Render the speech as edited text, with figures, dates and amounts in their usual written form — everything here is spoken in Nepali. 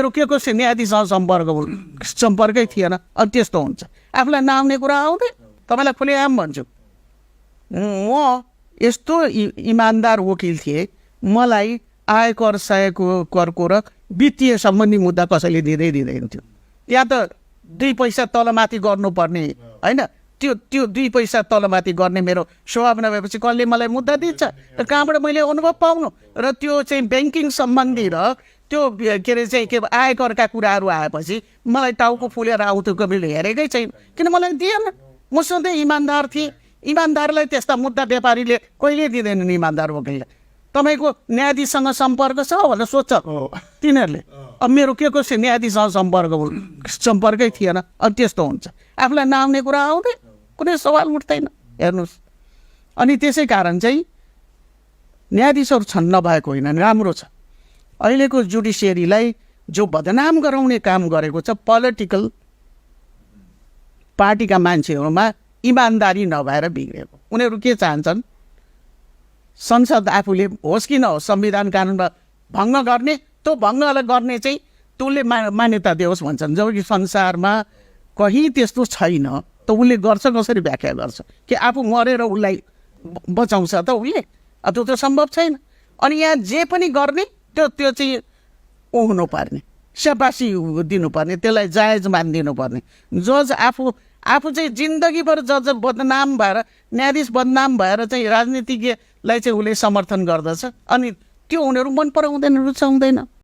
रोकिएको न्यायाधीशसँग सम्पर्कै थिएन। अनि त्यस्तो हुन्छ, आफूलाई नआउने कुरा आउँदै। तपाईँलाई खुलेआम भन्छु, म यस्तो इमान्दार वकिल थिएँ, मलाई आयकर सयको करको र वित्तीय सम्बन्धी मुद्दा कसैले दिँदैन थियो। त्यहाँ त 2 पैसा तलमाथि गर्नुपर्ने होइन, त्यो 2 पैसा तलमाथि गर्ने मेरो स्वभाव नभएपछि कसले मलाई मुद्दा दिन्छ र कहाँबाट मैले अनुभव पाउनु। र त्यो चाहिँ ब्याङ्किङ सम्बन्धी र त्यो के अरे चाहिँ के आयकरका कुराहरू आएपछि मलाई टाउको फुलेर आउँथ्यो, कहिले हेरेकै छैन, किन मलाई दिएन। म सधैँ इमान्दार थिएँ। इमान्दारलाई त्यस्ता मुद्दा व्यापारीले कहिले दिँदैनन्। इमान्दार वकिलले तपाईँको न्यायाधीशसँग सम्पर्क छ भनेर सोध्छ तिनीहरूले। अब मेरो के न्यायाधीशसँग सम्पर्कै थिएन। अनि त्यस्तो हुन्छ, आफूलाई नआउने कुरा आउँदै, कुनै सवाल उठ्दैन। हेर्नुहोस्, अनि त्यसै कारण चाहिँ न्यायाधीशहरू छन् नभएको होइन, राम्रो छ। अहिलेको जुडिसियरीलाई जो बदनाम गराउने काम गरेको छ, पोलिटिकल पार्टीका मान्छेहरूमा इमान्दारी नभएर बिग्रेको। उनीहरू के चाहन्छन्, संसद आफूले होस् कि नहोस् संविधान कानुनमा भङ्ग गर्ने, त्यो भङ्गलाई गर्ने चाहिँ त्यसले मान्यता दियोस् भन्छन्। जबकि संसारमा कहीँ त्यस्तो छैन। त उसले गर्छ कसरी व्याख्या गर्छ कि आफू मरेर उसलाई बचाउँछ त उसले? त्यो त सम्भव छैन। अनि यहाँ जे पनि गर्ने त्यो चाहिँ ओह्नु पर्ने, स्याबासी दिनुपर्ने, त्यसलाई जायज मानिदिनु पर्ने। जज आफू चाहिँ जिन्दगीभर जज बदनाम भएर, न्यायाधीश बदनाम भएर चाहिँ राजनीतिज्ञलाई चाहिँ उसले समर्थन गर्दछ। अनि त्यो उनीहरू मन पराउँदैन, रुचाउँदैन।